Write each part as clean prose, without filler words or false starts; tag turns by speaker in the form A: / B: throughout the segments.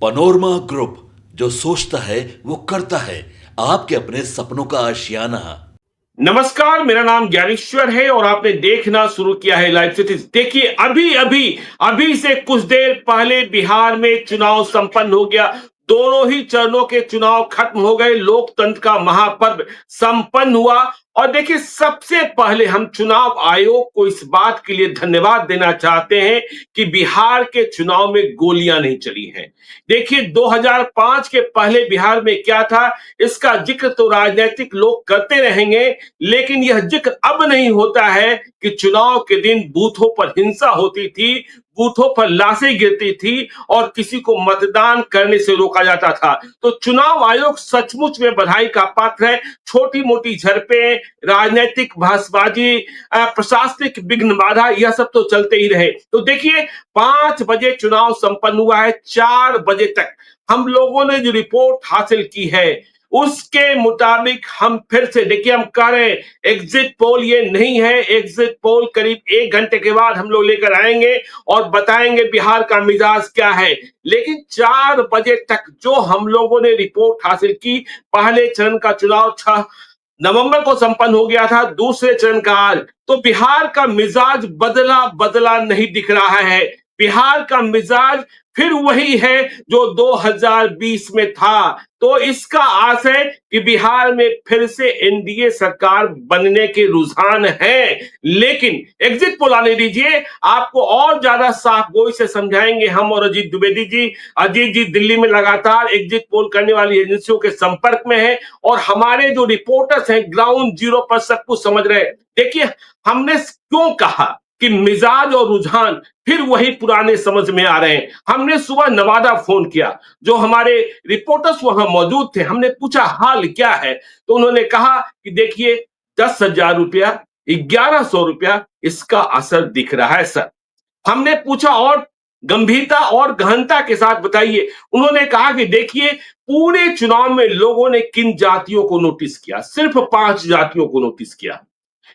A: Panorama group, जो सोचता है वो करता है। आपके अपने सपनों का आशियाना।
B: नमस्कार, मेरा नाम ज्ञानेश्वर है और आपने देखना शुरू किया है लाइव सिटीज। देखिए, अभी अभी अभी से कुछ देर पहले बिहार में चुनाव संपन्न हो गया। दोनों ही चरणों के चुनाव खत्म हो गए। लोकतंत्र का महापर्व संपन्न हुआ। और देखिए, सबसे पहले हम चुनाव आयोग को इस बात के लिए धन्यवाद देना चाहते हैं कि बिहार के चुनाव में गोलियां नहीं चली हैं। देखिए, 2005 के पहले बिहार में क्या था, इसका जिक्र तो राजनीतिक लोग करते रहेंगे, लेकिन यह जिक्र अब नहीं होता है कि चुनाव के दिन बूथों पर हिंसा होती थी, बूथों पर लाशें गिरती थी और किसी को मतदान करने से रोका जाता था। तो चुनाव आयोग सचमुच में बधाई का पात्र है। छोटी मोटी झड़पें, राजनीतिक बहसबाजी, प्रशासनिक विघ्न बाधा, यह सब तो चलते ही रहे। तो देखिए, 5 बजे चुनाव संपन्न हुआ है। 4 बजे तक हम लोगों ने जो रिपोर्ट हासिल की है उसके मुताबिक हम फिर से, देखिए, हम कह रहे हैं एग्जिट पोल ये नहीं है। एग्जिट पोल करीब 1 घंटे के बाद हम लोग लेकर आएंगे और बताएंगे बिहार का मिजाज क्या है। लेकिन 4 बजे तक जो हम लोगों ने रिपोर्ट हासिल की, पहले चरण का चुनाव 6 नवंबर को संपन्न हो गया था, दूसरे चरण का आज। तो बिहार का मिजाज बदला बदला नहीं दिख रहा है। बिहार का मिजाज फिर वही है जो 2020 में था। तो इसका आस है कि बिहार में फिर से एनडीए सरकार बनने के रुझान है। लेकिन एग्जिट पोल आने दीजिए, आपको और ज्यादा साफ गोई से समझाएंगे हम और अजीत द्विवेदी जी। अजीत जी दिल्ली में लगातार एग्जिट पोल करने वाली एजेंसियों के संपर्क में है और हमारे जो रिपोर्टर्स हैं ग्राउंड जीरो पर सब कुछ समझ रहे हैं। देखिए, हमने क्यों कहा कि मिजाज और रुझान फिर वही पुराने समझ में आ रहे हैं। हमने सुबह नवादा फोन किया, जो हमारे रिपोर्टर्स वहां मौजूद थे। हमने पूछा हाल क्या है, तो उन्होंने कहा कि देखिए, 10,000 रुपया, 1100 रुपया, इसका असर दिख रहा है सर। हमने पूछा और गंभीरता और गहनता के साथ बताइए। उन्होंने कहा कि देखिए, पूरे चुनाव में लोगों ने किन जातियों को नोटिस किया, सिर्फ 5 जातियों को नोटिस किया।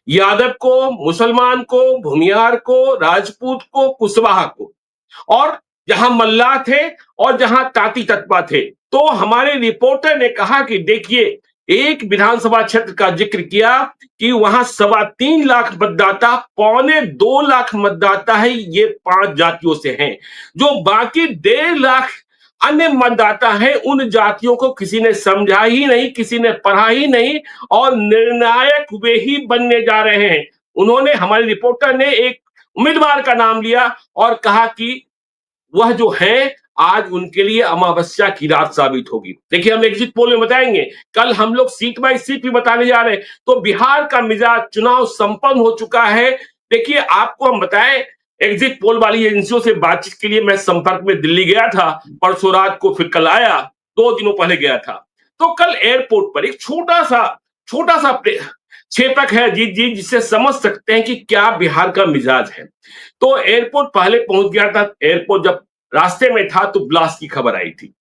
B: यादव को, मुसलमान को, भूमियार को, राजपूत को, कुशवाहा को, और जहां मल्लाह थे और जहां तांती तत्पा थे। तो हमारे रिपोर्टर ने कहा कि देखिए, एक विधानसभा क्षेत्र का जिक्र किया कि वहां 3.25 लाख मतदाता, 2.25 लाख मतदाता है, ये 5 जातियों से हैं। जो बाकी 1.5 लाख अन्य मतदाता हैं, उन जातियों को किसी ने समझा ही नहीं, किसी ने पढ़ा ही नहीं, और निर्णायक वे ही बनने जा रहे हैं। उन्होंने, हमारे रिपोर्टर ने एक उम्मीदवार का नाम लिया और कहा कि वह जो है आज उनके लिए अमावस्या की रात साबित होगी। देखिए, हम एग्जिट पोल में बताएंगे, कल हम लोग सीट बाय सीट भी बताने जा रहे हैं। तो बिहार का मिजाज, चुनाव संपन्न हो चुका है। देखिए, आपको हम बताएं, एग्जिट पोल वाली एजेंसियों से बातचीत के लिए मैं संपर्क में दिल्ली गया था, परसों रात को, फिर कल आया, 2 दिनों पहले गया था। तो कल एयरपोर्ट पर एक छोटा सा क्षेपक है जी जी, जिससे समझ सकते हैं कि क्या बिहार का मिजाज है। तो एयरपोर्ट पहले पहुंच गया था। एयरपोर्ट जब रास्ते में था तो ब्लास्ट की खबर आई थी।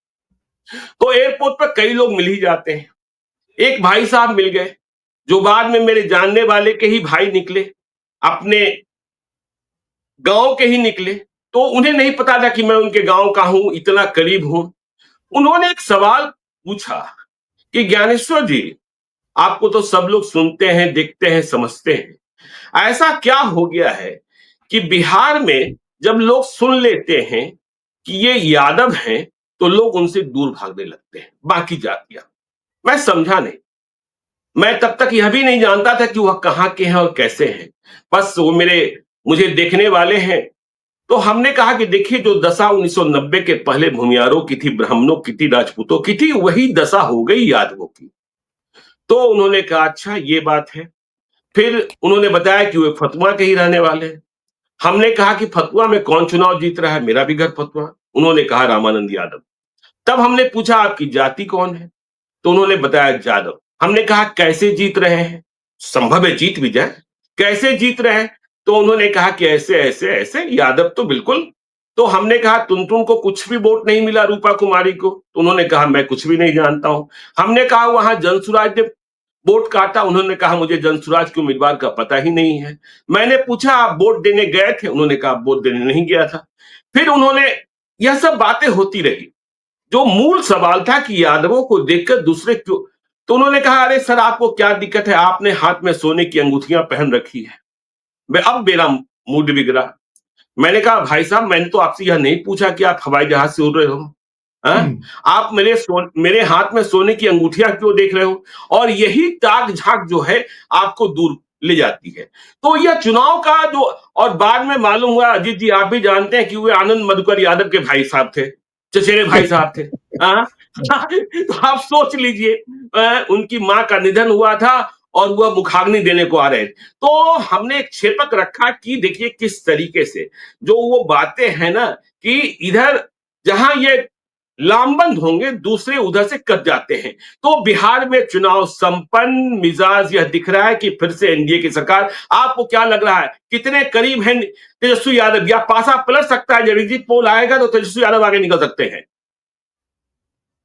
B: तो एयरपोर्ट पर कई लोग मिल ही जाते हैं। एक भाई साहब मिल गए, जो बाद में मेरे जानने वाले के ही भाई निकले, अपने गांव के ही निकले। तो उन्हें नहीं पता था कि मैं उनके गांव का हूं, इतना करीब हूं। उन्होंने एक सवाल पूछा कि ज्ञानेश्वर जी, आपको तो सब लोग सुनते हैं, देखते हैं, समझते हैं, ऐसा क्या हो गया है कि बिहार में जब लोग सुन लेते हैं कि ये यादव हैं, तो लोग उनसे दूर भागने लगते हैं, बाकी जातियां। मैं समझा नहीं। मैं तब तक यह भी नहीं जानता था कि वह कहां के हैं और कैसे हैं। बस वो मुझे देखने वाले हैं। तो हमने कहा कि देखिए, जो दशा 1990 के पहले भूमियारों की थी, ब्राह्मणों की थी, राजपूतों की थी, वही दशा हो गई यादवों की। तो उन्होंने कहा अच्छा, ये बात है। फिर उन्होंने बताया कि वे फतुआ के ही रहने वाले हैं। हमने कहा कि फतुआ में कौन चुनाव जीत रहा है, मेरा भी घर फतुआ। उन्होंने कहा रामानंद यादव। तब हमने पूछा आपकी जाति कौन है, तो उन्होंने बताया यादव। हमने कहा कैसे जीत रहे हैं, संभव है जीत भी जाए, कैसे जीत रहे हैं, तो उन्होंने कहा कि ऐसे ऐसे ऐसे, यादव तो बिल्कुल। तो हमने कहा टुनटुन को कुछ भी वोट नहीं मिला, रूपा कुमारी को, तो उन्होंने कहा मैं कुछ भी नहीं जानता हूं। हमने कहा वहां जनसुराज ने वोट काटा, उन्होंने कहा मुझे जनसुराज के उम्मीदवार का पता ही नहीं है। मैंने पूछा आप वोट देने गए थे, उन्होंने कहा वोट देने नहीं गया था। फिर उन्होंने, यह सब बातें होती रही। जो मूल सवाल था कि यादवों को देखकर दूसरे क्यों, तो उन्होंने कहा, अरे सर आपको क्या दिक्कत है, आपने हाथ में सोने की अंगूठियां पहन रखी है। अब मेरा मूड बिगड़ा। मैंने कहा, भाई साहब मैंने तो आपसे यह नहीं पूछा कि आप हवाई जहाज से उड़ रहे हो। हैं?
C: हम्म।
B: आप मेरे हाथ में सोने की अंगूठियां क्यों देख रहे हो? और यही ताक झांक जो है आपको दूर ले जाती है। तो यह चुनाव का जो, और बाद में मालूम हुआ, अजीत जी आप भी जानते हैं कि वे आनंद मधुकर यादव के भाई साहब थे, चचेरे भाई साहब थे। हाँ? तो आप सोच लीजिए, उनकी मां का निधन हुआ था और वह मुखाग्नि देने को आ रहे थे। तो हमने एक छेपक रखा कि देखिए किस तरीके से जो वो बातें हैं ना, कि इधर जहां ये लामबंद होंगे, दूसरे उधर से कट जाते हैं। तो बिहार में चुनाव संपन्न, मिजाज यह दिख रहा है कि फिर से एनडीए की सरकार। आपको क्या लग रहा है, कितने करीब है तेजस्वी यादव, या पासा पलट सकता है? जब एग्जिट पोल आएगा तो तेजस्वी यादव आगे निकल सकते हैं।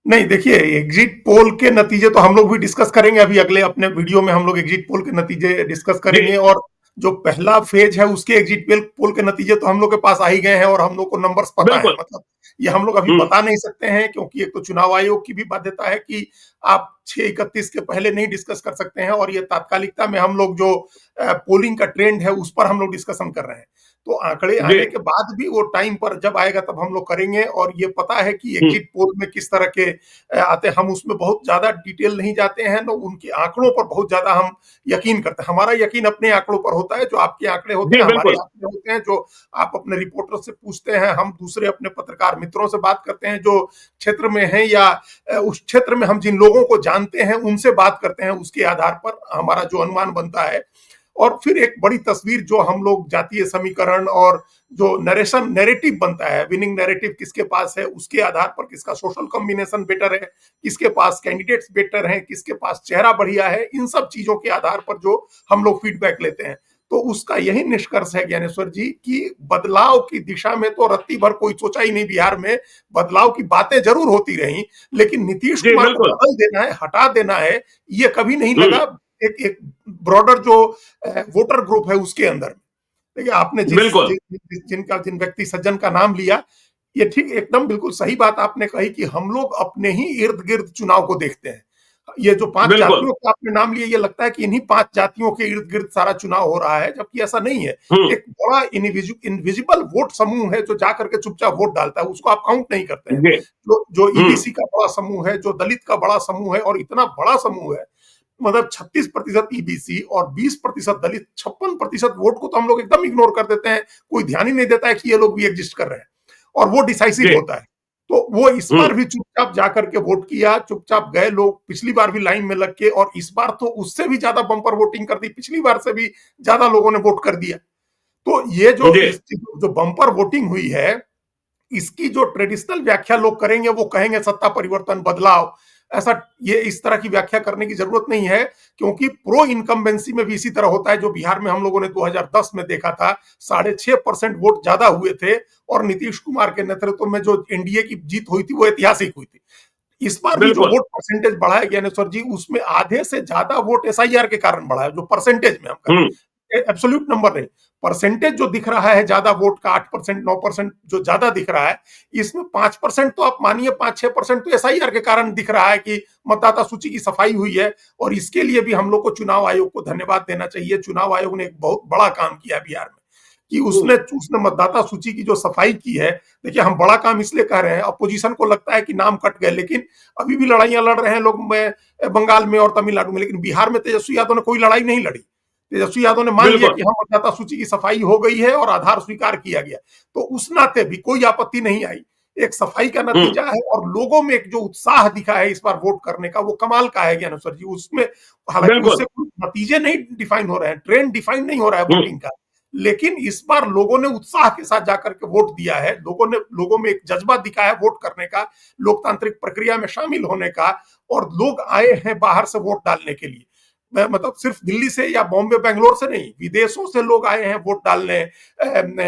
C: नहीं, देखिए, एग्जिट पोल के नतीजे तो हम लोग भी डिस्कस करेंगे, अभी अगले अपने वीडियो में हम लोग एग्जिट पोल के नतीजे डिस्कस
B: जी,
C: करेंगे। और जो पहला फेज है उसके एग्जिट पोल के नतीजे तो हम लोग के पास आ ही गए हैं और हम लोग को नंबर्स पता है।
B: बिल्कुल।
C: मतलब ये हम लोग अभी
B: हम्म,
C: बता नहीं सकते हैं, क्योंकि एक तो चुनाव आयोग की भी बाध्यता है कि आप 6/31 के पहले नहीं डिस्कस कर सकते हैं, और ये तात्कालिकता में हम लोग जो पोलिंग का ट्रेंड है उस पर हम लोग डिस्कशन कर रहे हैं। तो आंकड़े
B: जी,
C: आने के बाद भी वो टाइम पर जब आएगा तब हम लोग करेंगे। और ये पता है कि
B: हम्म,
C: एग्जिट पोल में किस तरह के आते हैं, हम उसमें बहुत ज्यादा डिटेल नहीं जाते हैं, तो उनके आंकड़ों पर बहुत ज्यादा हम यकीन करते हैं। हमारा यकीन अपने आंकड़ों पर होता है, जो आपके आंकड़े होते
B: जी,
C: हैं हमारे
B: बिल्कुल,
C: आंकड़े होते हैं, जो आप अपने रिपोर्टर से पूछते हैं, हम दूसरे अपने पत्रकार मित्रों से बात करते हैं जो क्षेत्र में हैं, या उस क्षेत्र में हम जिन लोगों को जानते हैं उनसे बात करते हैं, उसके आधार पर हमारा जो अनुमान बनता है। और फिर एक बड़ी तस्वीर जो हम लोग जातीय समीकरण और जो नरेशन नैरेटिव बनता है, विनिंग नैरेटिव किसके पास है, उसके आधार पर किसका सोशल कॉम्बिनेशन बेटर है, किसके पास कैंडिडेट्स बेटर हैं, किसके पास चेहरा बढ़िया है, इन सब चीजों के आधार पर जो हम लोग फीडबैक लेते हैं। तो उसका यही निष्कर्ष है ज्ञानेश्वर जी कि बदलाव की दिशा में तो रत्ती भर कोई सोचा ही नहीं बिहार में। बदलाव की बातें जरूर होती रही, लेकिन नीतीश
B: जी,
C: कुमार को
B: बिल्कुल,
C: बदल देना है, हटा देना है, ये कभी नहीं
B: हम्म,
C: लगा। एक एक ब्रॉडर जो वोटर ग्रुप है उसके अंदर। देखिए, आपने
B: बिल्कुल,
C: जिन व्यक्ति सज्जन का नाम लिया, ये ठीक एकदम बिल्कुल सही बात आपने कही कि हम लोग अपने ही इर्द गिर्द चुनाव को देखते हैं। ये जो 5
B: बिल्कुल,
C: जातियों का आपने नाम लिया, ये लगता है कि इन्हीं 5 जातियों के इर्द गिर्द सारा चुनाव हो रहा है, जबकि ऐसा नहीं है।
B: हम्म,
C: एक बड़ा इनविजिबल वोट समूह है जो जाकर के चुपचाप वोट डालता है, उसको आप काउंट नहीं करते हैं।
B: जी,
C: जो
B: हम्म,
C: ईबीसी का बड़ा समूह है, जो दलित का बड़ा समूह है, और इतना बड़ा समूह है, मतलब 36% ईबीसी और 20% दलित, 56% वोट को तो हम लोग एकदम इग्नोर कर देते हैं। कोई ध्यान ही नहीं देता है कि ये लोग भी एग्जिस्ट कर रहे हैं, और वो डिसाइसिव
B: जी,
C: होता है। तो वो इस
B: हम्म,
C: बार भी चुपचाप जाकर के वोट किया, चुपचाप गए लोग, पिछली बार भी लाइन में लग के, और इस बार तो उससे भी ज्यादा बंपर वोटिंग कर दी, पिछली बार से भी ज्यादा लोगों ने वोट कर दिया। तो ये जो
B: जी,
C: जो बंपर वोटिंग हुई है, इसकी जो ट्रेडिशनल व्याख्या लोग करेंगे, वो कहेंगे सत्ता परिवर्तन, बदलाव। ऐसा, ये इस तरह की व्याख्या करने की जरूरत नहीं है, क्योंकि प्रो इनकम्बेंसी में भी इसी तरह होता है, जो बिहार में हम लोगों ने 2010 में देखा था। 6.5% वोट ज्यादा हुए थे, और नीतीश कुमार के नेतृत्व में जो एनडीए की जीत हुई थी वो ऐतिहासिक हुई थी। इस बार भी जो
B: बिल्कुल,
C: वोट परसेंटेज बढ़ा है ज्ञानेश्वर जी, उसमें आधे से ज्यादा वोट एसआईआर के कारण बढ़ा है, जो परसेंटेज में हम कर रहे
B: हम्म,
C: हैं, एब्सोल्यूट नंबर नहीं। परसेंटेज जो दिख रहा है ज्यादा वोट का, 8% 9% जो ज्यादा दिख रहा है, इसमें 5% तो आप मानिए, 5-6% तो एसआईआर के कारण दिख रहा है कि मतदाता सूची की सफाई हुई है। और इसके लिए भी हम लोग को चुनाव आयोग को धन्यवाद देना चाहिए। चुनाव आयोग ने एक बहुत बड़ा काम किया बिहार में, कि उसने उसने मतदाता सूची की जो सफाई की है। देखिए, हम बड़ा काम इसलिए कह रहे हैं, अपोजिशन को लगता है कि नाम कट गए, लेकिन अभी भी लड़ाइयां लड़ रहे हैं लोग में, बंगाल में और तमिलनाडु में। लेकिन बिहार में तेजस्वी यादव ने कोई लड़ाई नहीं लड़ी। तेजस्वी यादव ने मान लिया
B: बिल्कुल,
C: कि हम मतदाता सूची की सफाई हो गई है और आधार स्वीकार किया गया, तो उस नाते भी कोई आपत्ति नहीं आई। एक सफाई का
B: हम्म,
C: नतीजा है, और लोगों में एक जो उत्साह दिखा है इस बार वोट करने का, वो कमाल का है ज्ञानेश्वर जी। उसमें हालांकि
B: बिल्कुल,
C: उससे कोई नतीजे नहीं डिफाइन हो रहे हैं, ट्रेंड डिफाइन नहीं हो रहा है
B: हम्म,
C: वोटिंग का, लेकिन इस बार लोगों ने उत्साह के साथ जाकर के वोट दिया है। लोगों में एक जज्बा दिखा है वोट करने का, लोकतांत्रिक प्रक्रिया में शामिल होने का, और लोग आए हैं बाहर से वोट डालने के लिए। मतलब सिर्फ दिल्ली से या बॉम्बे बेंगलोर से नहीं, विदेशों से लोग आए हैं वोट डालने।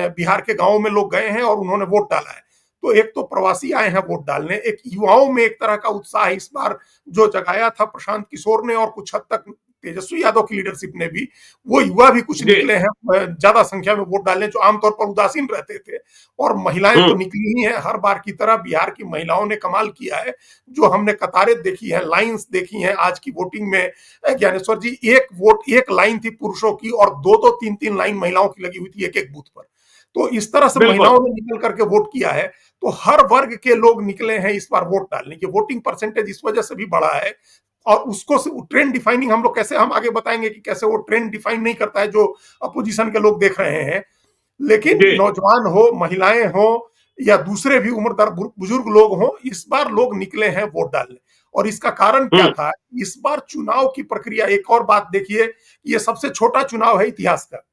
C: बिहार के गांवों में लोग गए हैं और उन्होंने वोट डाला है। तो एक तो प्रवासी आए हैं वोट डालने, एक युवाओं में एक तरह का उत्साह इस बार जो जगाया था प्रशांत किशोर ने, और कुछ हद तक तेजस्वी यादव की लीडरशिप ने भी, वो युवा भी कुछ
B: जी।
C: निकले हैं ज्यादा संख्या में वोट डालने, जो आमतौर पर उदासीन रहते थे। और महिलाएं तो निकली ही हैं, हर बार की तरह बिहार की महिलाओं ने कमाल किया है। जो हमने कतारें देखी हैं, लाइंस देखी हैं आज की वोटिंग में, ज्ञानेश्वर जी, एक वोट एक लाइन थी पुरुषों की और दो दो तीन तीन लाइन महिलाओं की लगी हुई थी एक एक बूथ पर। तो इस तरह से
B: बिल्कुल।
C: महिलाओं ने निकल करके वोट किया है। तो हर वर्ग के लोग निकले हैं इस बार वोट डालने की। वोटिंग परसेंटेज इस वजह से भी बढ़ा है। और उसको ट्रेंड डिफाइनिंग हम लोग कैसे, हम आगे बताएंगे कि कैसे वो ट्रेंड डिफाइन नहीं करता है जो अपोजिशन के लोग देख रहे हैं। लेकिन
B: जी।
C: नौजवान हो, महिलाएं हो या दूसरे भी उम्रदार बुजुर्ग लोग हो, इस बार लोग निकले हैं वोट डालने। और इसका कारण क्या था? इस बार चुनाव की प्रक्रिया, एक और बात देखिए, ये सबसे छोटा चुनाव है इतिहास का।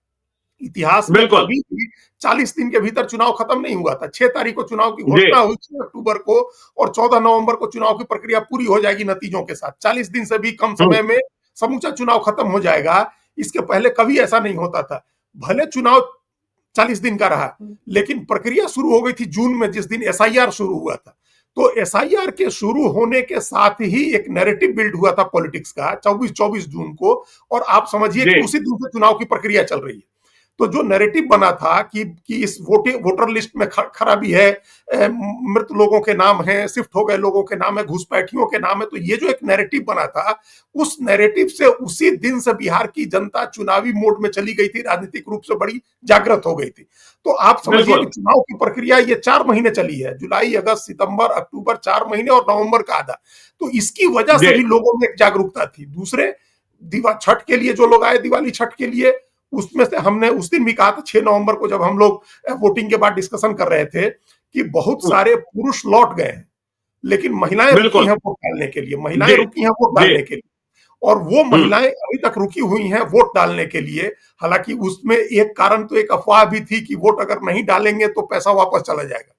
C: इतिहास में
B: बिल्कुल।
C: कभी भी 40 दिन के भीतर चुनाव खत्म नहीं हुआ था। 6 तारीख को चुनाव की
B: जी।
C: घोषणा हुई, 6 अक्टूबर को, और 14 नवंबर को चुनाव की प्रक्रिया पूरी हो जाएगी नतीजों के साथ। 40 दिन से भी कम समय में समूचा चुनाव खत्म हो जाएगा। इसके पहले कभी ऐसा नहीं होता था। भले चुनाव 40 दिन का रहा, लेकिन प्रक्रिया शुरू हो गई थी जून में, जिस दिन एसआईआर शुरू हुआ था। तो एसआईआर के शुरू होने के साथ ही एक नैरेटिव बिल्ड हुआ था पॉलिटिक्स का 24 जून को। और आप समझिए
B: जी।
C: कि उसी दिन से चुनाव की प्रक्रिया चल रही है। तो जो नैरेटिव बना था कि इस वोटर लिस्ट में खराबी है, मृत लोगों के नाम है, शिफ्ट हो गए लोगों के नाम है, घुसपैठियों के नाम है, तो ये जो एक नैरेटिव बना था, उस नैरेटिव से उसी दिन से बिहार की जनता चुनावी मोड में चली गई थी, राजनीतिक रूप से बड़ी जागृत हो गई थी। तो आप समझिए कि
B: बिल्कुल।
C: चुनाव की प्रक्रिया ये 4 महीने चली है, जुलाई, अगस्त, सितंबर, अक्टूबर, 4 महीने, और नवंबर का आधा। तो इसकी वजह
B: जी।
C: से भी लोगों में एक जागरूकता थी। दूसरे, छठ के लिए जो लोग आए, दिवाली छठ के लिए, उसमें से हमने उस दिन भी कहा था, 6 नवंबर को, जब हम लोग वोटिंग के बाद डिस्कशन कर रहे थे, कि बहुत सारे पुरुष लौट गए हैं, लेकिन महिलाएं रुकी
B: बिल्कुल।
C: हैं वोट डालने के लिए, महिलाएं
B: जी।
C: रुकी हैं वोट
B: जी।
C: डालने के लिए। और वो महिलाएं अभी तक रुकी हुई हैं वोट डालने के लिए। हालांकि उसमें एक कारण तो एक अफवाह भी थी कि वोट अगर नहीं डालेंगे तो पैसा वापस चला जाएगा।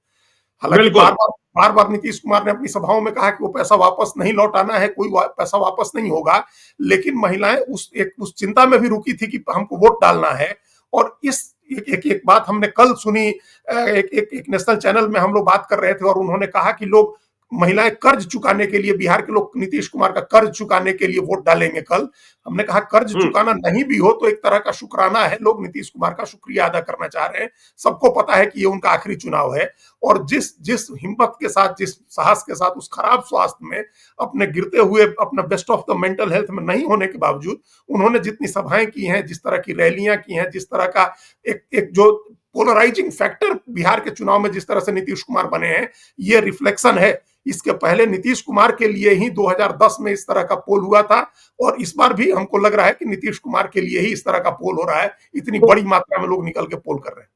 C: हालांकि
B: बिल्कुल।
C: बार बार नीतीश कुमार ने अपनी सभाओं में कहा कि वो पैसा वापस नहीं लौटाना है, कोई पैसा वापस नहीं होगा। लेकिन महिलाएं उस चिंता में भी रुकी थी कि हमको वोट डालना है। और इस एक बात हमने कल सुनी, एक नेशनल चैनल में हम लोग बात कर रहे थे, और उन्होंने कहा कि लोग, महिलाएं कर्ज चुकाने के लिए, बिहार के लोग नीतीश कुमार का कर्ज चुकाने के लिए वोट डालेंगे कल। हमने कहा कर्ज चुकाना नहीं भी हो तो एक तरह का शुक्राना है, लोग नीतीश कुमार का शुक्रिया अदा करना चाह रहे हैं। सबको पता है कि ये उनका आखिरी चुनाव है। और जिस हिम्मत के साथ, जिस साहस के साथ, उस खराब स्वास्थ्य में, अपने गिरते हुए, अपना best of the mental health में नहीं होने के बावजूद, उन्होंने जितनी सभाएं की हैं, जिस तरह की रैलियां की हैं, जिस तरह का एक जो पोलराइजिंग फैक्टर बिहार के चुनाव में जिस तरह से नीतीश कुमार बने हैं, ये रिफ्लेक्शन है। इसके पहले नीतीश कुमार के लिए ही 2010 में इस तरह का पोल हुआ था, और इस बार भी हमको लग रहा है कि नीतीश कुमार के लिए ही इस तरह का पोल हो रहा है। इतनी
B: तो
C: बड़ी मात्रा में लोग निकल के पोल कर रहे हैं।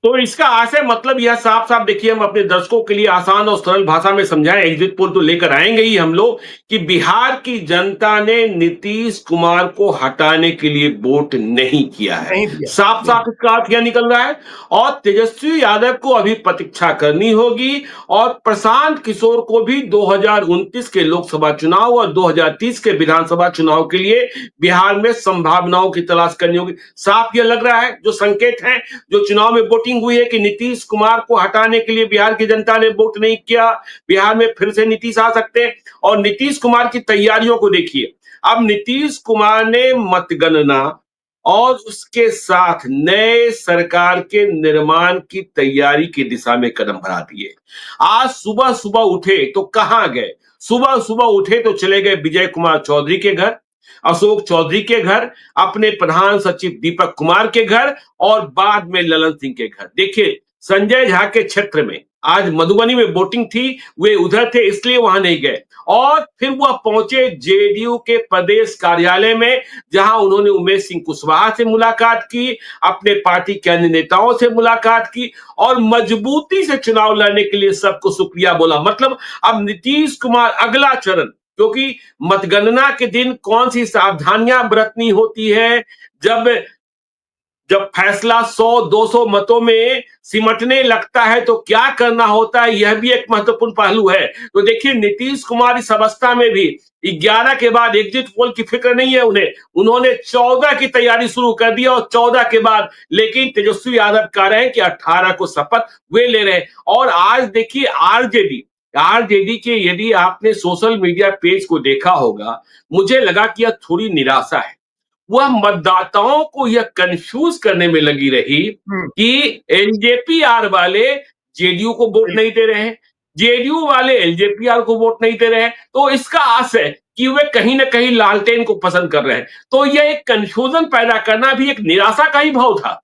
B: तो इसका आशय मतलब यह साफ साफ देखिए, हम अपने दर्शकों के लिए आसान और सरल भाषा में समझाएं, एग्जिट पोल तो लेकर आएंगे ही हम लोग, कि बिहार की जनता ने नीतीश कुमार को हटाने के लिए वोट नहीं किया है।
C: नहीं दिया,
B: साफ
C: नहीं।
B: साफ इसका अर्थ यह निकल रहा है। और तेजस्वी यादव को अभी प्रतीक्षा करनी होगी, और प्रशांत किशोर को भी 2029 के लोकसभा चुनाव और 2030 के विधानसभा चुनाव के लिए बिहार में संभावनाओं की तलाश करनी होगी। साफ यह लग रहा है, जो संकेत है, जो चुनाव में वोटिंग हुई है, कि नीतीश कुमार को हटाने के लिए बिहार की जनता ने वोट नहीं किया। बिहार में फिर से नीतीश आ सकते हैं। और नीतीश कुमार की तैयारियों को देखिए। अब नीतीश कुमार ने मतगणना और उसके साथ नए सरकार के निर्माण की तैयारी की दिशा में कदम बढ़ा दिए। आज सुबह सुबह उठे तो कहां गए? सुबह सुबह उठे तो चले गए विजय कुमार चौधरी के घर, अशोक चौधरी के घर, अपने प्रधान सचिव दीपक कुमार के घर, और बाद में ललन सिंह के घर। देखिए, संजय झा के क्षेत्र में आज मधुबनी में वोटिंग थी, वे उधर थे इसलिए वहां नहीं गए। और फिर वह पहुंचे जेडीयू के प्रदेश कार्यालय में, जहां उन्होंने उमेश सिंह कुशवाहा से मुलाकात की, अपने पार्टी के अन्य नेताओं से मुलाकात की, और मजबूती से चुनाव लड़ने के लिए सबको शुक्रिया बोला। मतलब अब नीतीश कुमार अगला चरण, क्योंकि मतगणना के दिन कौन सी सावधानियां बरतनी होती है, जब जब फैसला 100-200 मतों में सिमटने लगता है तो क्या करना होता है, यह भी एक महत्वपूर्ण पहलू है। तो देखिए, नीतीश कुमार इस अवस्था में भी 11 के बाद एग्जिट पोल की फिक्र नहीं है उन्हें। उन्होंने 14 की तैयारी शुरू कर दी, और 14 के बाद, लेकिन तेजस्वी यादव कह रहे हैं कि 18 को शपथ वे ले रहे हैं। और आज देखिए, आरजेडी आरजेडी के यदि आपने सोशल मीडिया पेज को देखा होगा, मुझे लगा कि यह थोड़ी निराशा है। वह मतदाताओं को यह कंफ्यूज करने में लगी रही
C: हम्म,
B: कि एलजेपीआर वाले जेडीयू को वोट नहीं दे रहे हैं, जेडीयू वाले एलजेपीआर को वोट नहीं दे रहे हैं, तो इसका आस है कि वे कहीं ना कहीं लालटेन को पसंद कर रहे हैं। तो यह एक कंफ्यूजन पैदा करना भी एक निराशा का ही भाव था।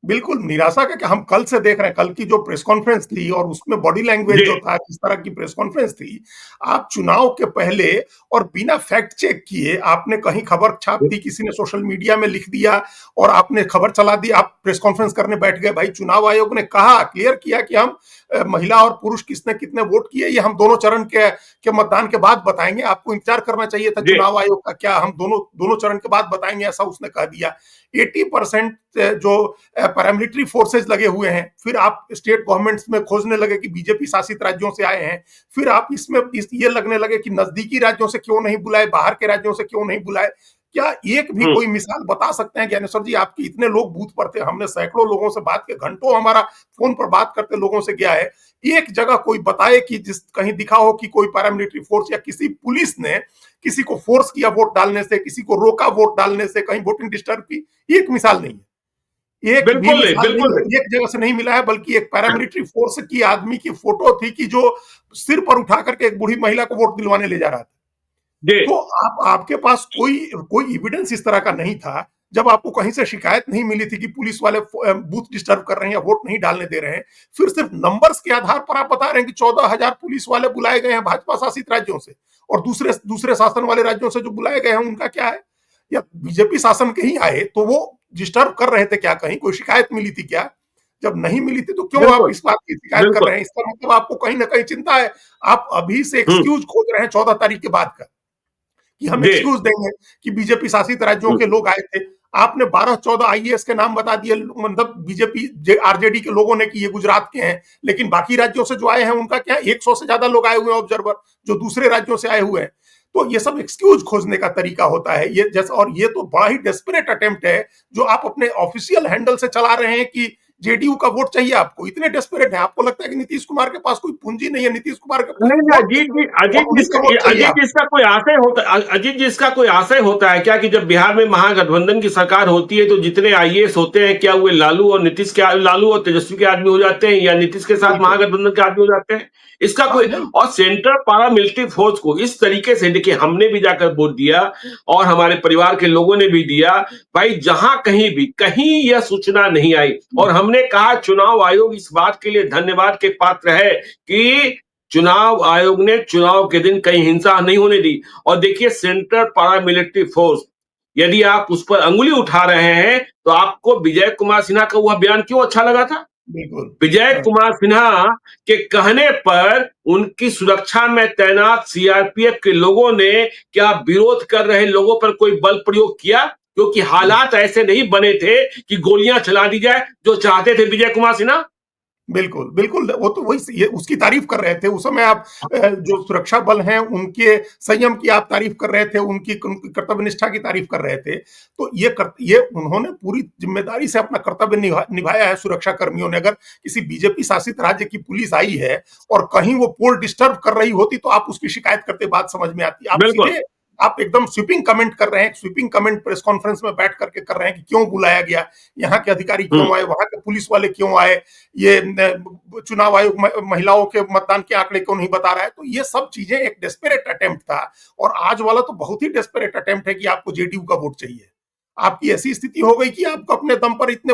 C: बिल्कुल निराशा का कि हम कल से देख रहे हैं, कल की जो प्रेस कॉन्फ्रेंस थी और उसमें बॉडी लैंग्वेज
B: जी
C: जो था, किस तरह की प्रेस कॉन्फ्रेंस थी। आप चुनाव के पहले और बिना फैक्ट चेक किए आपने कहीं खबर छाप दी, किसी ने सोशल मीडिया में लिख दिया और आपने खबर चला दी, आप प्रेस कॉन्फ्रेंस करने बैठ गए। भाई चुनाव आयोग ने कहा, क्लियर किया कि हम महिला और पुरुष किसने कितने वोट किए ये हम दोनों चरण के मतदान के बाद बताएंगे। आपको इंतजार करना चाहिए था
B: जी
C: चुनाव आयोग का, क्या हम दोनों दोनों चरण के बाद बताएंगे, ऐसा उसने कह दिया। 80% जो पैरामिलिट्री फोर्सेज लगे हुए हैं, फिर आप स्टेट गवर्नमेंट्स में खोजने लगे कि बीजेपी शासित राज्यों से आए हैं, फिर आप ये लगने लगे कि नजदीकी राज्यों से क्यों नहीं बुलाए, बाहर के राज्यों से क्यों नहीं बुलाए। क्या एक भी
B: हम्म
C: कोई मिसाल बता सकते हैं ज्ञानेश्वर जी? आपके इतने लोग बूथ पर थे, हमने सैकड़ों लोगों से बात की, घंटों हमारा फोन पर बात करते लोगों से गया है। एक जगह कोई बताए कि जिस कहीं दिखा हो कि कोई पैरामिलिट्री फोर्स या किसी पुलिस ने किसी को फोर्स किया वोट डालने से, किसी को रोका वोट डालने से, कहीं वोटिंग डिस्टर्ब की? एक मिसाल नहीं है, एक भी
B: बिल्कुल नहीं,
C: मिसाल नहीं
B: बिल्कुल
C: है,
B: नहीं।
C: एक जगह से नहीं मिला है। बल्कि एक पैरामिलिट्री फोर्स की आदमी की फोटो थी कि जो सिर पर उठा करके एक बूढ़ी महिला को वोट दिलवाने ले जा रहा था।
B: जी
C: तो आपके पास कोई कोई एविडेंस इस तरह का नहीं था। जब आपको कहीं से शिकायत नहीं मिली थी कि पुलिस वाले बूथ डिस्टर्ब कर रहे हैं या वोट नहीं डालने दे रहे हैं, फिर सिर्फ नंबर्स के आधार पर आप बता रहे हैं कि 14,000 पुलिस वाले बुलाए गए हैं भाजपा शासित राज्यों से, और दूसरे दूसरे शासन वाले राज्यों से जो बुलाए गए हैं उनका क्या है? या बीजेपी शासन के ही आए तो वो डिस्टर्ब कर रहे थे क्या? कहीं कोई शिकायत मिली थी क्या? जब नहीं मिली थी तो क्यों आप
B: बिल्कुल
C: इस बात की शिकायत कर
B: बिल्कुल।
C: रहे हैं? इसका मतलब आपको कहीं ना कहीं चिंता है। आप अभी से
B: हम्म
C: एक्सक्यूज खोज रहे हैं 14 तारीख के बाद का, कि हम
B: जी
C: एक्सक्यूज देंगे कि बीजेपी शासित राज्यों
B: हम्म
C: के लोग आए थे। आपने 12-14 आईएएस के नाम बता दिए, मतलब बीजेपी आरजेडी के लोगों ने कि ये गुजरात के हैं, लेकिन बाकी राज्यों से जो आए हैं उनका क्या? 100 से ज्यादा लोग आए हुए हैं ऑब्जर्वर, जो दूसरे राज्यों से आए हुए हैं। तो ये सब एक्सक्यूज खोजने का तरीका होता है ये जैसे, और ये तो बड़ा ही डेस्परेट अटेम्प्ट है जो आप अपने ऑफिशियल हैंडल से चला रहे हैं कि जेडीयू का वोट चाहिए आपको। इतने डेस्परेट है, आपको लगता है कि नीतीश कुमार के पास कोई पूंजी नहीं है, नीतीश कुमार के
B: नहीं नहीं,
C: वोट नहीं है और उन्हीं का वोट चाहिए आपको।
B: अजीत जी इसका कोई आशय होता है क्या कि जब बिहार में महागठबंधन की सरकार होती है तो जितने आईएएस होते हैं क्या वे लालू और तेजस्वी के आदमी हो जाते हैं या नीतीश के साथ
C: बिल्कुल।
B: महागठबंधन के आदमी हो जाते हैं? इसका
C: हाँ
B: कोई।
C: नहीं।
B: और सेंट्रल पारा मिलिट्री फोर्स को इस तरीके से देखिए, हमने भी जाकर वोट दिया और हमारे परिवार के लोगों ने भी दिया। भाई जहां कहीं भी कहीं यह सूचना नहीं आई, और हमने कहा चुनाव आयोग इस बात के लिए धन्यवाद के पात्र है कि चुनाव आयोग ने चुनाव के दिन कहीं हिंसा नहीं होने दी। और देखिए सेंट्रल पारा मिलिट्री फोर्स, यदि आप उस पर अंगुली उठा रहे हैं तो आपको विजय कुमार सिन्हा का वह बयान क्यों अच्छा लगा था?
C: बिल्कुल।
B: विजय
C: हाँ,
B: कुमार सिन्हा के कहने पर उनकी सुरक्षा में तैनात सीआरपीएफ के लोगों ने क्या विरोध कर रहे लोगों पर कोई बल प्रयोग किया? क्योंकि हालात ऐसे नहीं बने थे कि गोलियां चला दी जाए, जो चाहते थे विजय कुमार सिन्हा।
C: बिल्कुल, बिल्कुल, वो तो वही ये उसकी तारीफ कर रहे थे। उस समय आप जो सुरक्षा बल हैं, उनके संयम की आप तारीफ कर रहे थे, उनकी कर्तव्यनिष्ठा की तारीफ कर रहे थे। तो ये उन्होंने पूरी ज़िम्मेदारी से अपना कर्तव्य निभाया है सुरक्षा कर्मियों ने। अगर किसी बीजेपी शासित राज्य की पुलिस आई है और कहीं वो पोल डिस्टर्ब कर रही होती, तो आप उसकी शिकायत करते, बात समझ में आती। आप
B: बिल्कुल।
C: सीधे आप एकदम स्वीपिंग कमेंट कर रहे हैं, स्वीपिंग कमेंट प्रेस कॉन्फ्रेंस में बैठ करके कर रहे हैं कि क्यों बुलाया गया, यहाँ के अधिकारी क्यों आए, वहां के पुलिस वाले क्यों आए, ये चुनाव आयोग महिलाओं के मतदान के आंकड़े क्यों नहीं बता रहा है। तो ये सब चीजें एक डेस्परेट अटेम्प्ट था, और आज वाला तो बहुत ही डेस्परेट अटेम्प्ट है कि आपको जेडीयू का वोट चाहिए। आपकी ऐसी स्थिति हो गई कि आप अपने दम पर इतना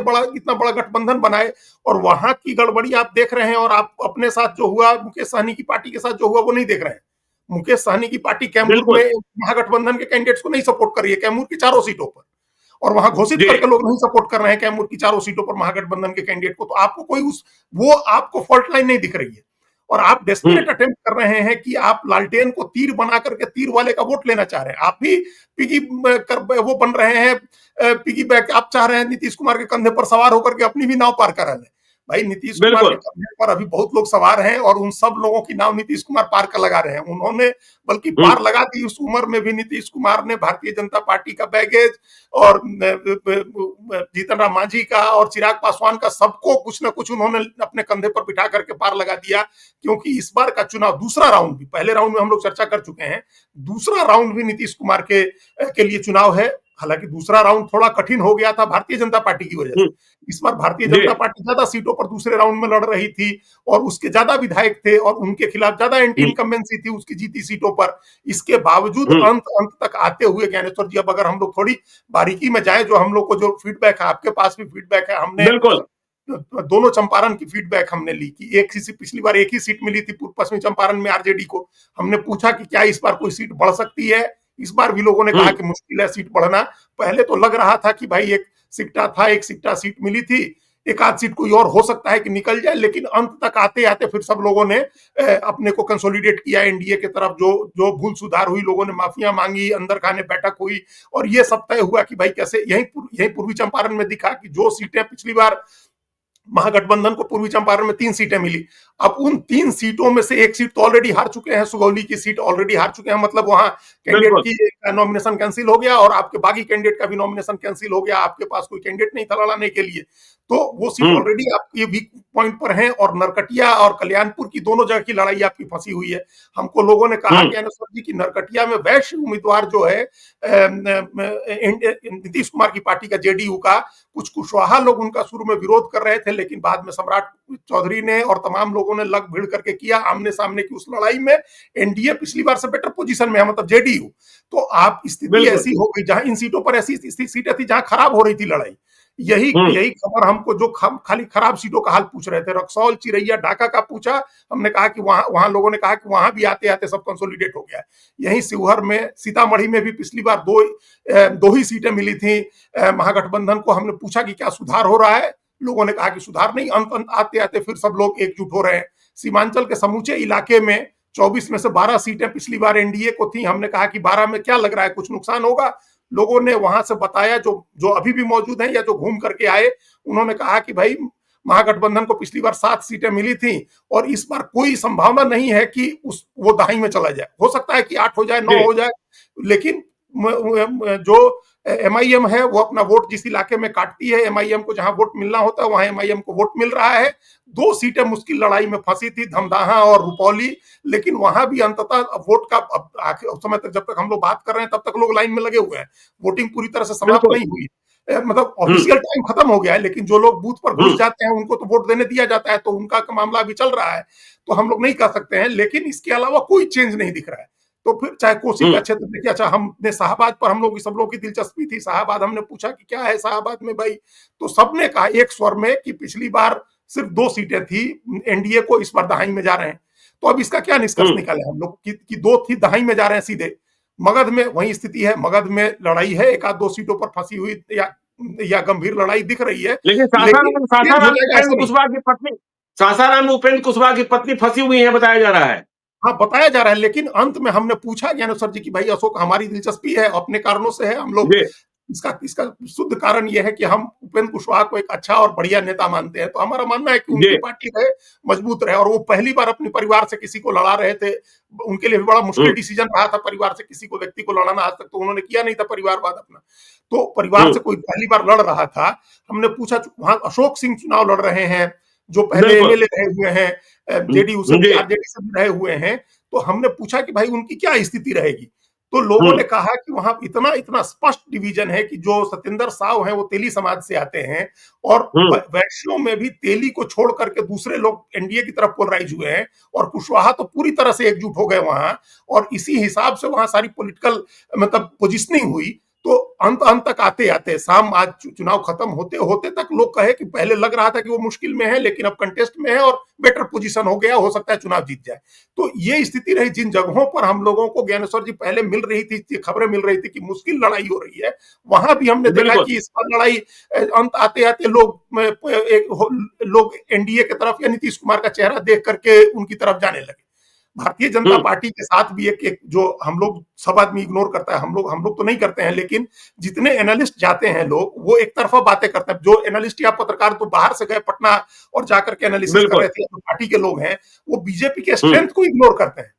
C: बड़ा गठबंधन बनाए, और वहां की गड़बड़ी आप देख रहे हैं, और आप अपने साथ जो हुआ, मुकेश सहनी की पार्टी के साथ जो हुआ, वो नहीं देख रहे हैं। मुकेश सहनी की पार्टी कैमूर
B: बिल्कुल
C: में महागठबंधन के कैंडिडेट्स को नहीं सपोर्ट कर रही है, कैमूर की चारों सीटों पर, और वहां घोषित
B: जी
C: करके लोग नहीं सपोर्ट कर रहे हैं कैमूर की चारों सीटों पर महागठबंधन के कैंडिडेट को। तो आपको कोई वो आपको फॉल्ट लाइन नहीं दिख रही है, और आप डेस्परेट अटेम्प्ट कर रहे हैं कि आप लालटेन को तीर बना करके तीर वाले का वोट लेना चाह रहे हैं। आप भी पिगी वो बन रहे हैं, पिगी बैक आप चाह रहे हैं नीतीश कुमार के कंधे पर सवार होकर के अपनी भी नाव पार करा लें। भाई नीतीश कुमार के
B: बिल्कुल।
C: कंधे पर अभी बहुत लोग सवार हैं और उन सब लोगों की नाव नीतीश कुमार पार का लगा रहे हैं। उन्होंने बल्कि
B: हुँ,
C: पार लगा दी। उस उम्र में भी नीतीश कुमार ने भारतीय जनता पार्टी का बैगेज और जीतन राम मांझी का और चिराग पासवान का सबको कुछ ना कुछ उन्होंने अपने कंधे पर बिठा करके पार लगा दिया। क्योंकि इस बार का चुनाव दूसरा राउंड भी, पहले राउंड में हम लोग चर्चा कर चुके हैं, दूसरा राउंड भी नीतीश कुमार के लिए चुनाव है। हालांकि दूसरा राउंड थोड़ा कठिन हो गया था भारतीय जनता पार्टी की वजह
B: हुँ,
C: से। इस बार भारतीय
B: जी,
C: जनता पार्टी ज्यादा सीटों पर दूसरे राउंड में लड़ रही थी और उसके ज्यादा विधायक थे और उनके खिलाफ ज्यादा एंटी
B: हुँ,
C: इनकम्बेंसी थी उसकी जीती सीटों पर। इसके बावजूद
B: हुँ,
C: अंत अंत तक आते हुए ज्ञानेश्वर जी, अब अगर हम लोग थोड़ी बारीकी में जाए, जो हम लोग को जो फीडबैक है, आपके पास भी फीडबैक है, हमने
B: बिल्कुल।
C: दोनों चंपारण की फीडबैक हमने ली कि एक ही पिछली बार एक ही सीट मिली थी पूर्व पश्चिमी चंपारण में आरजेडी को। हमने पूछा कि क्या इस बार कोई सीट बढ़ सकती है। इस बार भी लोगों ने
B: हुँ,
C: कहा कि मुश्किल है सीट बढ़ना। पहले तो लग रहा था कि भाई एक सिक्टा था, एक सिक्टा सीट मिली थी, एक आध सीट कोई और हो सकता है कि निकल जाए। लेकिन अंत तक आते आते फिर सब लोगों ने अपने को कंसोलिडेट किया एनडीए की तरफ। जो जो भूल सुधार हुई, लोगों ने माफिया मांगी, अंदर खाने बैठक हुई और ये सब तय हुआ कि भाई कैसे यही पूर्वी चंपारण में दिखा कि जो सीटें पिछली बार महागठबंधन को पूर्वी चंपारण में 3 सीटें मिली, अब उन 3 सीटों में से एक सीट तो ऑलरेडी हार चुके हैं। सुगौली की सीट ऑलरेडी हार चुके हैं, मतलब वहां कैंडिडेट
B: बिल्कुल।
C: की नॉमिनेशन कैंसिल हो गया और आपके बागी कैंडिडेट का भी नॉमिनेशन कैंसिल हो गया। आपके पास कोई कैंडिडेट नहीं था लड़ाने के लिए, तो वो सीट
B: हुँ,
C: ऑलरेडी आपकी वीक पॉइंट पर है। और नरकटिया और कल्याणपुर की दोनों जगह की लड़ाई आपकी फंसी हुई है। हमको लोगों ने कहा
B: हुँ,
C: कि अनसर जी की नरकटिया में वैश्य उम्मीदवार जो है नीतीश कुमार की पार्टी का, जेडीयू का, कुछ कुशवाहा लोग उनका शुरू में विरोध कर रहे थे, लेकिन बाद में सम्राट चौधरी ने और तमाम लोगों ने लग भिड़ करके किया आमने सामने की उस लड़ाई में। एनडीए पिछली बार से बेटर पोजीशन में है, मतलब जेडीयू। तो आप स्थिति
B: बिल्कुल।
C: ऐसी हो गई जहां इन सीटों पर ऐसी सीटें थी जहां खराब हो रही थी लड़ाई। यही
B: हुँ,
C: यही खबर हमको, जो खाली खराब सीटों का हाल पूछ रहे थे, रक्सौल, चिरैया, ढाका का पूछा। हमने कहा कि वहां वहां लोगों ने कहा कि वहां भी आते आते सब कंसोलिडेट हो गया है। यही शिवहर में, सीतामढ़ी में भी पिछली बार दो ही सीटें मिली थी महागठबंधन को। हमने पूछा कि क्या सुधार हो रहा है, लोगों ने कहा कि सुधार नहीं। अंत अंत आते आते फिर सब लोग एकजुट हो रहे हैं। सीमांचल के समूचे इलाके में 24 में से 12 सीटें पिछली बार एनडीए को थी। हमने कहा कि 12 में क्या लग रहा है, कुछ नुकसान होगा। लोगों ने वहां से बताया, जो जो अभी भी मौजूद हैं या जो घूम करके आए, उन्होंने कहा कि भाई महागठबंधन को पिछली बार 7 सीटें मिली थी और इस बार कोई संभावना नहीं है कि वो दहाई में चला जाए। हो सकता है कि 8 हो जाए, 9
B: जी,
C: हो जाए, लेकिन जो एमआईएम है वो अपना वोट जिस इलाके में काटती है, एमआईएम को जहां वोट मिलना होता है वहां एमआईएम को वोट मिल रहा है। 2 सीटें मुश्किल लड़ाई में फंसी थी, धमदाहा और रुपौली, लेकिन वहां भी अंततः वोट का उस समय तक, जब तक हम लोग बात कर रहे हैं तब तक लोग लाइन में लगे हुए हैं। वोटिंग पूरी तरह से समाप्त
B: बिल्कुल।
C: नहीं हुई, मतलब
B: हुँ,
C: ऑफिशियल टाइम खत्म हो गया है, लेकिन जो लोग बूथ पर
B: हुँ,
C: घुस जाते हैं उनको तो वोट देने दिया जाता है, तो उनका मामला अभी चल रहा है। तो हम लोग नहीं कर सकते हैं, लेकिन इसके अलावा कोई चेंज नहीं दिख रहा है। तो फिर चाहे कोसी
B: हुँ,
C: का क्षेत्र देखिए, अच्छा हमने शाहबाद पर, हम लोग सब लोग की दिलचस्पी थी शाहबाद। हमने पूछा कि क्या है शाहबाद में भाई, तो सबने कहा एक स्वर में कि पिछली बार सिर्फ 2 सीटें थी एनडीए को, इस बार दहाई में जा रहे हैं। तो अब इसका क्या निष्कर्ष
B: हुँ।
C: निकाले हम लोग कि 2 थी, दहाई में जा रहे हैं सीधे। मगध में वही स्थिति है, मगध में लड़ाई है, एक आध 2 सीटों पर फंसी हुई या गंभीर लड़ाई दिख रही है,
B: लेकिन
C: लेकिन
B: सासाराम
C: चेंज हो
B: सासाराम में
C: जाएगा
B: उपेंद्र
C: ऐसा नहीं।
B: कुशवाहा की पत्नी सासाराम में उपेंद्र कुशवाहा की पत्नी फंसी हुई है बताया जा रहा है।
C: हाँ, बताया जा रहा है, लेकिन अंत में हमने पूछा ज्ञानेश्वर जी की भाई अशोक, हमारी दिलचस्पी है, अपने कारणों से है, हम लोग
B: जी,
C: इसका इसका शुद्ध कारण यह है कि हम उपेंद्र कुशवाहा को एक अच्छा और बढ़िया नेता मानते हैं। तो हमारा मानना है कि
B: जी,
C: उनकी पार्टी रहे, मजबूत रहे। और वो पहली बार अपने परिवार से किसी को लड़ा रहे थे, उनके लिए भी बड़ा
B: हुँ,
C: मुश्किल डिसीजन रहा था परिवार से किसी को व्यक्ति को लड़ाना। आज तक तो उन्होंने किया नहीं था परिवारवाद अपना, तो परिवार
B: हुँ,
C: से कोई पहली बार लड़ रहा था। हमने पूछा, वहां अशोक सिंह चुनाव लड़ रहे हैं, जो पहले
B: बिल्कुल।
C: एमएलए रहे हुए हैं,
B: हुँ,
C: जेडीयू से भी,
B: जी,
C: आरजेडी से भी रहे हुए हैं। तो हमने पूछा कि भाई उनकी क्या स्थिति रहेगी, तो लोगों
B: हुँ,
C: ने कहा कि वहां इतना इतना स्पष्ट डिवीजन है कि जो सत्येंद्र साव हैं वो तेली समाज से आते हैं और
B: हुँ,
C: वैश्यों में भी तेली को छोड़ करके दूसरे लोग एनडीए की तरफ पोलराइज हुए हैं और कुशवाहा तो पूरी तरह से एकजुट हो गए वहां। और इसी हिसाब से वहां सारी पॉलिटिकल, मतलब पोजिशनिंग हुई। तो अंत अंत तक आते आते शाम, आज चुनाव खत्म होते होते तक लोग कहे कि पहले लग रहा था कि वो मुश्किल में है, लेकिन अब कंटेस्ट में है और बेटर पोजीशन हो गया, हो सकता है चुनाव जीत जाए। तो ये स्थिति रही। जिन जगहों पर हम लोगों को ज्ञानेश्वर जी पहले मिल रही थी, खबरें मिल रही थी कि मुश्किल लड़ाई हो रही है, वहां भी हमने देखा
B: बिल्कुल।
C: कि इस बार लड़ाई अंत आते आते लोग एनडीए की तरफ या नीतीश कुमार का चेहरा देख करके उनकी तरफ जाने लगे। भारतीय जनता पार्टी के साथ भी एक जो हम लोग सब आदमी इग्नोर करता है, हम लोग तो नहीं करते हैं, लेकिन जितने एनालिस्ट जाते हैं लोग वो एक तरफा बातें करते हैं। जो एनालिस्ट या पत्रकार तो बाहर से गए पटना और जाकर के एनालिसिस कर
B: बिल्कुल।
C: रहे थे, जो पार्टी के लोग हैं वो बीजेपी के
B: हम्म।
C: स्ट्रेंथ को इग्नोर करते हैं।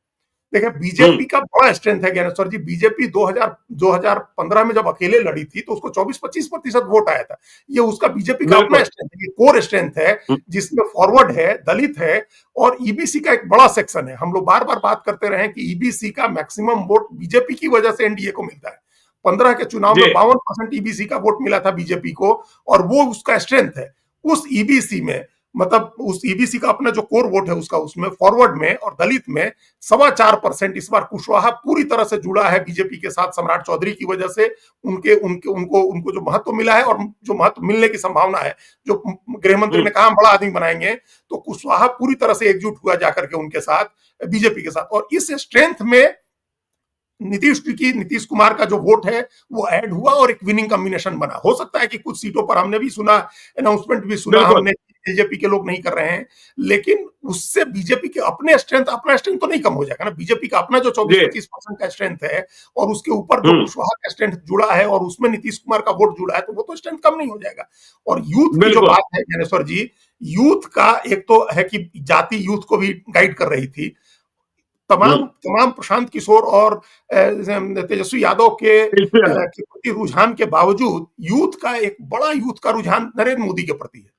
C: देखिए
B: हम्म।
C: बीजेपी का बड़ा स्ट्रेंथ है ज्ञानेश्वर जी। बीजेपी 2015 में जब अकेले लड़ी थी तो उसको 24-25% वोट आया था। ये उसका बीजेपी का अपना
B: बिल्कुल।
C: स्ट्रेंथ है, ये कोर स्ट्रेंथ है,
B: हम्म।
C: जिसमें फॉरवर्ड है, दलित है और ईबीसी का एक बड़ा सेक्शन है। हम लोग बार बार बात करते रहे कि ईबीसी का मैक्सिमम वोट बीजेपी की वजह से एनडीए को मिलता है। 15 के चुनाव
B: जी।
C: में 52% ईबीसी का वोट मिला था बीजेपी को और वो उसका स्ट्रेंथ है। उस ईबीसी में मतलब उस ईबीसी का अपना जो कोर वोट है उसका, उसमें फॉरवर्ड में और दलित में 4.25% इस बार कुशवाहा पूरी तरह से जुड़ा है बीजेपी के साथ सम्राट चौधरी की वजह से। उनके उनके उनको जो महत्व मिला है और जो महत्व मिलने की संभावना है, जो गृह मंत्री ने कहा हम बड़ा आदमी बनाएंगे, तो कुशवाहा पूरी तरह से एकजुट हुआ जाकर के उनके साथ बीजेपी के साथ। और इस स्ट्रेंथ में नीतीश कुमार का जो वोट है वो ऐड हुआ और एक विनिंग कॉम्बिनेशन बना। हो सकता है कि कुछ सीटों पर हमने भी सुना, अनाउंसमेंट भी सुना
B: बिल्कुल।
C: हमने, बीजेपी के लोग नहीं कर रहे हैं, लेकिन उससे बीजेपी के अपना स्ट्रेंथ तो नहीं कम हो जाएगा ना। बीजेपी का अपना जो 24-25% का स्ट्रेंथ है और उसके ऊपर जो कुशवाहा का स्ट्रेंथ जुड़ा है और उसमें नीतीश कुमार का वोट जुड़ा है, तो वो तो स्ट्रेंथ कम नहीं हो जाएगा। और यूथ की जो
B: बिल्कुल।
C: बात है ज्ञानेश्वर जी, यूथ का एक तो है कि जाति यूथ को भी गाइड कर रही थी। तमाम तमाम प्रशांत किशोर और तेजस्वी यादव के प्रति रुझान के बावजूद यूथ का रुझान नरेंद्र मोदी के प्रति है।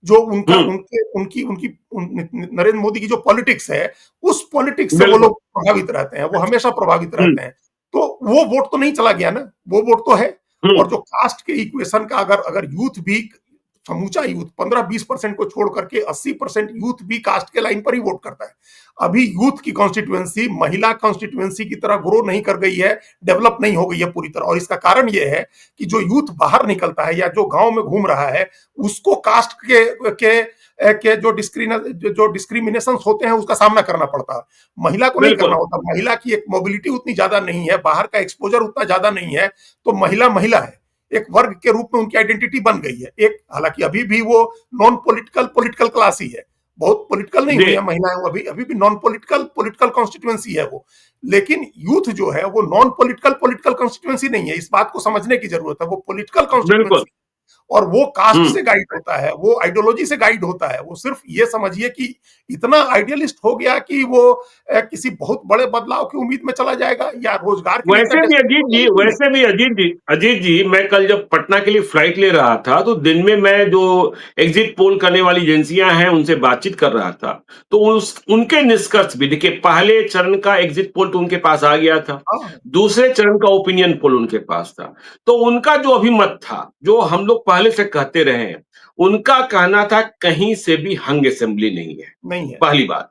C: जो नरेंद्र मोदी की जो पॉलिटिक्स है, उस पॉलिटिक्स से वो लोग प्रभावित रहते हैं, वो हमेशा प्रभावित रहते हैं। तो वो वोट तो नहीं चला गया ना, वो वोट तो है। और जो कास्ट के इक्वेशन का अगर यूथ भी, समूचा यूथ 15-20% को छोड़ करके 80% यूथ भी कास्ट के लाइन पर ही वोट करता है। अभी यूथ की कॉन्स्टिट्यूएंसी महिला कॉन्स्टिट्यूएंसी की तरह ग्रो नहीं कर गई है, डेवलप नहीं हो गई है पूरी तरह। और इसका कारण यह है कि जो यूथ बाहर निकलता है या जो गांव में घूम रहा है, उसको कास्ट के जो डिस्क्रिमिनेशन होते हैं उसका सामना करना पड़ता है। महिला को नहीं करना होता। महिला की एक मोबिलिटी उतनी ज्यादा नहीं है, बाहर का एक्सपोजर उतना ज्यादा नहीं है, तो महिला है, एक वर्ग के रूप में उनकी आइडेंटिटी बन गई है। एक हालांकि अभी भी वो नॉन पॉलिटिकल क्लास ही है, बहुत पॉलिटिकल नहीं हुई है महिलाएं, वो अभी भी नॉन पॉलिटिकल कॉन्स्टिट्यूएंसी है वो। लेकिन यूथ जो है वो नॉन पॉलिटिकल कॉन्स्टिट्यूएंसी नहीं है, इस बात को समझने की जरूरत है। वो पॉलिटिकल कॉन्स्टिट्यूएंसी और वो कास्ट से गाइड होता है, वो आइडियोलॉजी से गाइड होता है। वो सिर्फ ये समझिए कि इतना आइडियलिस्ट हो गया कि वो किसी बहुत बड़े बदलाव की उम्मीद में चला जाएगा या रोजगार के
B: वैसे भी अजीत जी, मैं कल जब पटना के लिए फ्लाइट ले रहा था तो दिन में मैं जो एग्जिट पोल करने वाली एजेंसियां हैं उनसे बातचीत कर रहा था, तो उनके निष्कर्ष भी देखिए, पहले चरण का एग्जिट पोल तो उनके पास आ गया था, दूसरे चरण का ओपिनियन पोल उनके पास था। तो उनका जो अभिमत था, जो हम लोग पहले से कहते रहे हैं, उनका कहना था कहीं से भी हंग असेंबली नहीं है। पहली बात।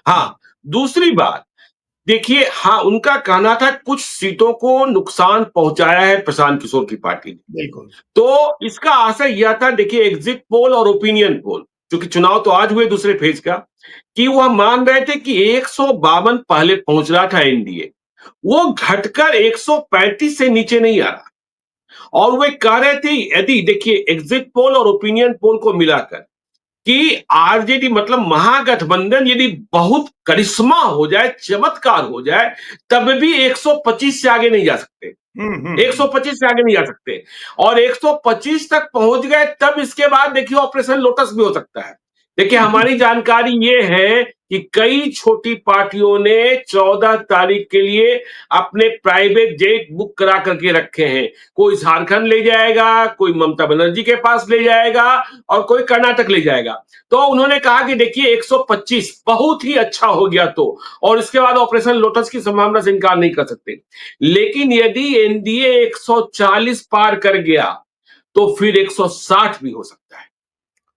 B: हाँ, दूसरी बात देखिए, हाँ, उनका कहना था कुछ सीटों को नुकसान पहुंचाया है प्रशांत किशोर की पार्टी ने।
C: बिल्कुल।
B: तो इसका आशय यह था, देखिए, एग्जिट पोल और ओपिनियन पोल, क्योंकि चुनाव तो आज हुए दूसरे फेज का, कि वह मान रहे थे कि 152 पहले पहुंच रहा था एनडीए, वो घटकर 135 से नीचे नहीं आ रहा। और वे कह रहे थे यदि देखिए एग्जिट पोल और ओपिनियन पोल को मिलाकर कि आरजेडी मतलब महागठबंधन यदि बहुत करिश्मा हो जाए, चमत्कार हो जाए, तब भी 125 से आगे नहीं जा सकते। 125 से आगे नहीं जा सकते। और 125 तक पहुंच गए तब इसके बाद देखिए ऑपरेशन लोटस भी हो सकता है। देखिए, हमारी जानकारी ये है कि कई छोटी पार्टियों ने 14 तारीख के लिए अपने प्राइवेट जेट बुक करा करके रखे हैं। कोई झारखंड ले जाएगा, कोई ममता बनर्जी के पास ले जाएगा और कोई कर्नाटक ले जाएगा। तो उन्होंने कहा कि देखिए 125 बहुत ही अच्छा हो गया तो, और इसके बाद ऑपरेशन लोटस की संभावना से इनकार नहीं कर सकते। लेकिन यदि एनडीए 140 पार कर गया तो फिर 160 भी हो सकता है।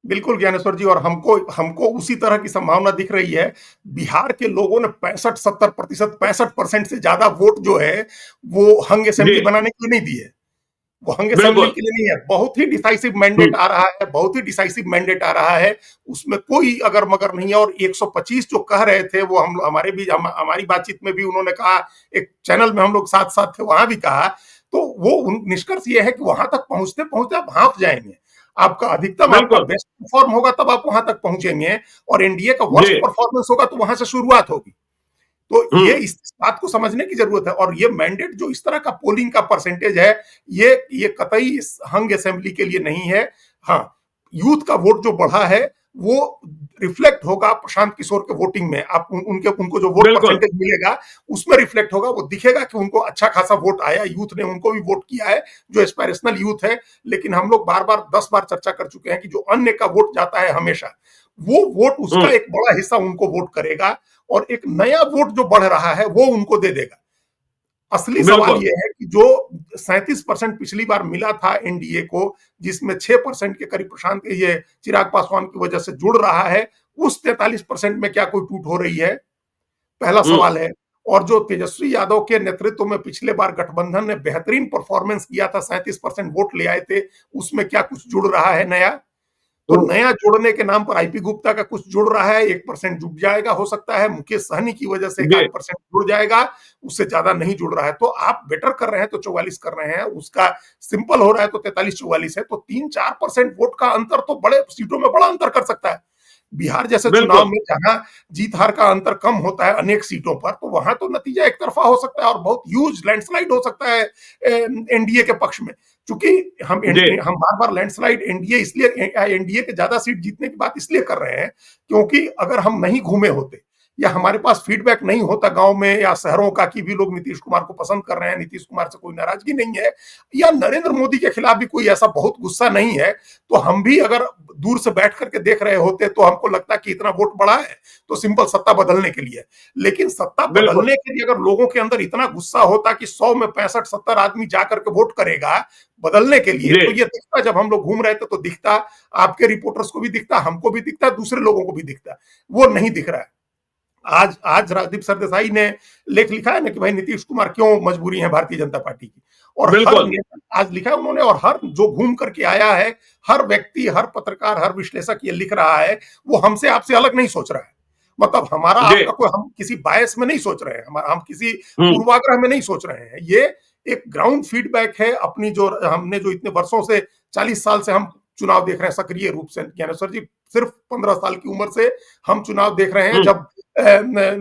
C: बिल्कुल ज्ञानेश्वर जी, और हमको उसी तरह की संभावना दिख रही है। बिहार के लोगों ने 65% से ज्यादा वोट जो है वो हंग असेंबली बनाने के लिए नहीं दिए। वो हंग असेंबली के लिए नहीं है। बहुत ही डिसाइसिव मैंडेट आ रहा है, बहुत ही डिसाइसिव मैंडेट आ रहा है, उसमें कोई अगर मगर नहीं है। और 125 जो कह रहे थे वो हमारी बातचीत में भी उन्होंने कहा, एक चैनल में हम लोग साथ साथ थे, वहां भी कहा। तो वो निष्कर्ष ये है कि वहां तक पहुंचते पहुंचते आप हाँफ जाएंगे। आपका अधिकतम, आपका बेस्ट परफॉर्म होगा तब आप वहां तक पहुंचेंगे, और एनडीए का वर्स्ट परफॉर्मेंस होगा तो वहां से शुरुआत होगी। तो ये इस बात को समझने की जरूरत है। और ये मैंडेट जो इस तरह का पोलिंग का परसेंटेज है, ये कतई इस हंग असेंबली के लिए नहीं है। हाँ, यूथ का वोट जो बढ़ा है वो रिफ्लेक्ट होगा प्रशांत किशोर के वोटिंग में। आप उनको जो वोट परसेंटेज मिलेगा उसमें रिफ्लेक्ट होगा, वो दिखेगा कि उनको अच्छा खासा वोट आया, यूथ ने उनको भी वोट किया है जो एस्पायरेशनल यूथ है। लेकिन हम लोग बार बार 10 बार चर्चा कर चुके हैं कि जो अन्य का वोट जाता है हमेशा, वो वोट उसका एक बड़ा हिस्सा उनको वोट करेगा और एक नया वोट जो बढ़ रहा है वो उनको दे देगा। असली सवाल यह है कि जो 37% पिछली बार मिला था एनडीए को, जिसमें 6% के करीब प्रशांत ये चिराग पासवान की वजह से जुड़ रहा है, उस 43% में क्या कोई टूट हो रही है, पहला सवाल है। और जो तेजस्वी यादव के नेतृत्व में पिछले बार गठबंधन ने बेहतरीन परफॉर्मेंस किया था, 37% वोट ले आए थे, उसमें क्या कुछ जुड़ रहा है नया? तो नया जोड़ने के नाम पर आईपी गुप्ता का कुछ जुड़ रहा है, 1% जुड़ जाएगा हो सकता है, मुकेश सहनी की वजह से 1% जुड़ जाएगा, उससे ज्यादा नहीं जुड़ रहा है। तो आप बेटर कर रहे हैं तो 44 कर रहे हैं, उसका सिंपल हो रहा है तो 43-44 है, तो 3-4% वोट का अंतर तो बड़े सीटों में बड़ा अंतर कर सकता है। बिहार जैसे चुनाव में जहां जीत हार का अंतर कम होता है अनेक सीटों पर, तो वहां तो नतीजा एक तरफा हो सकता है और बहुत ह्यूज लैंडस्लाइड हो सकता है एनडीए के पक्ष में। चूंकि हम बार बार लैंडस्लाइड एनडीए के ज्यादा सीट जीतने की बात इसलिए कर रहे हैं क्योंकि अगर हम नहीं घूमे होते या हमारे पास फीडबैक नहीं होता गांव में या शहरों का कि भी लोग नीतीश कुमार को पसंद कर रहे हैं, नीतीश कुमार से कोई नाराजगी नहीं है, या नरेंद्र मोदी के खिलाफ भी कोई ऐसा बहुत गुस्सा नहीं है, तो हम भी अगर दूर से बैठ करके देख रहे होते तो हमको लगता कि इतना वोट बढ़ा है तो सिंपल सत्ता बदलने के लिए। लेकिन सत्ता बदलने के लिए अगर लोगों के अंदर इतना गुस्सा होता कि 100 में 65-70 आदमी जाकर के वोट करेगा बदलने के लिए, तो ये दिखता, जब हम लोग घूम रहे थे तो दिखता, आपके रिपोर्टर्स को भी दिखता, हमको भी दिखता, दूसरे लोगों को भी दिखता। वो नहीं दिख रहा है। आज राजदीप सरदेसाई ने लेख लिखा है ना कि भाई नीतीश कुमार क्यों मजबूरी है भारतीय जनता पार्टी की, और हर आज लिखा है उन्होंने, और हर जो घूम करके आया है, हर व्यक्ति, हर पत्रकार, हर विश्लेषक ये लिख रहा है, वो हमसे आपसे अलग नहीं सोच रहा है। मतलब हमारा आपका कोई, हम किसी बायस में नहीं सोच रहे हैं, हम किसी पूर्वाग्रह में नहीं सोच रहे हैं। ये एक ग्राउंड फीडबैक है अपनी, जो हमने जो इतने वर्षों से 40 साल से हम चुनाव देख रहे हैं सक्रिय रूप से। ज्ञानेश्वर जी, सिर्फ 15 साल की उम्र से हम चुनाव देख रहे हैं। जब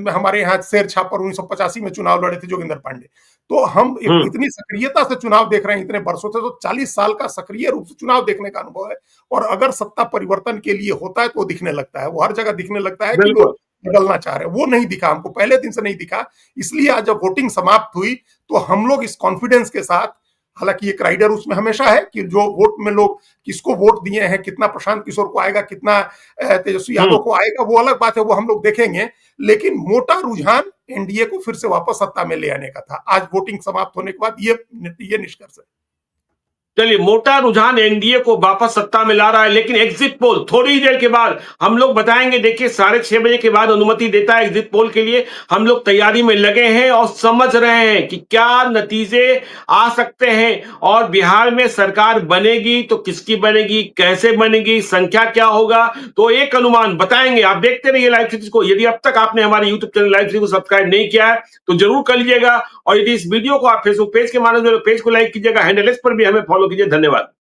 C: हमारे यहाँ शेर छापर 1985 में चुनाव लड़े थे जोगिंदर पांडे, तो हम इतनी सक्रियता से चुनाव देख रहे हैं इतने वर्षों से, तो 40 साल का सक्रिय रूप से चुनाव देखने का अनुभव है। और अगर सत्ता परिवर्तन के लिए होता है तो वो दिखने लगता है, वो हर जगह दिखने लगता है कि लोग बदलना चाह रहे हैं। वो नहीं दिखा हमको, पहले दिन से नहीं दिखा। इसलिए आज जब वोटिंग समाप्त हुई तो हम लोग इस कॉन्फिडेंस के साथ, हालांकि एक राइडर उसमें हमेशा है कि जो वोट में लोग किसको वोट दिए हैं, कितना प्रशांत किशोर को आएगा, कितना तेजस्वी यादव को आएगा, वो अलग बात है, वो हम लोग देखेंगे। लेकिन मोटा रुझान एनडीए को फिर से वापस सत्ता में ले आने का था। आज वोटिंग समाप्त होने के बाद ये निष्कर्ष है।
B: चलिए, मोटा रुझान एनडीए को वापस सत्ता में ला रहा है, लेकिन एग्जिट पोल थोड़ी देर के बाद हम लोग बताएंगे। देखिए, 6:30 बजे के बाद अनुमति देता है एग्जिट पोल के लिए। हम लोग तैयारी में लगे हैं और समझ रहे हैं कि क्या नतीजे आ सकते हैं, और बिहार में सरकार बनेगी तो किसकी बनेगी, कैसे बनेगी, संख्या क्या होगा, तो एक अनुमान बताएंगे। आप देखते रहिए लाइव सिटीज को। यदि अब तक आपने हमारे यूट्यूब चैनल लाइव सिटीज को सब्सक्राइब नहीं किया है तो जरूर कर लीजिएगा, और यदि इस वीडियो को आप फेसबुक पेज के माध्यम से पेज को लाइक कीजिएगा, हैंडल एक्स पर भी हमें फॉलो कीजिए। धन्यवाद।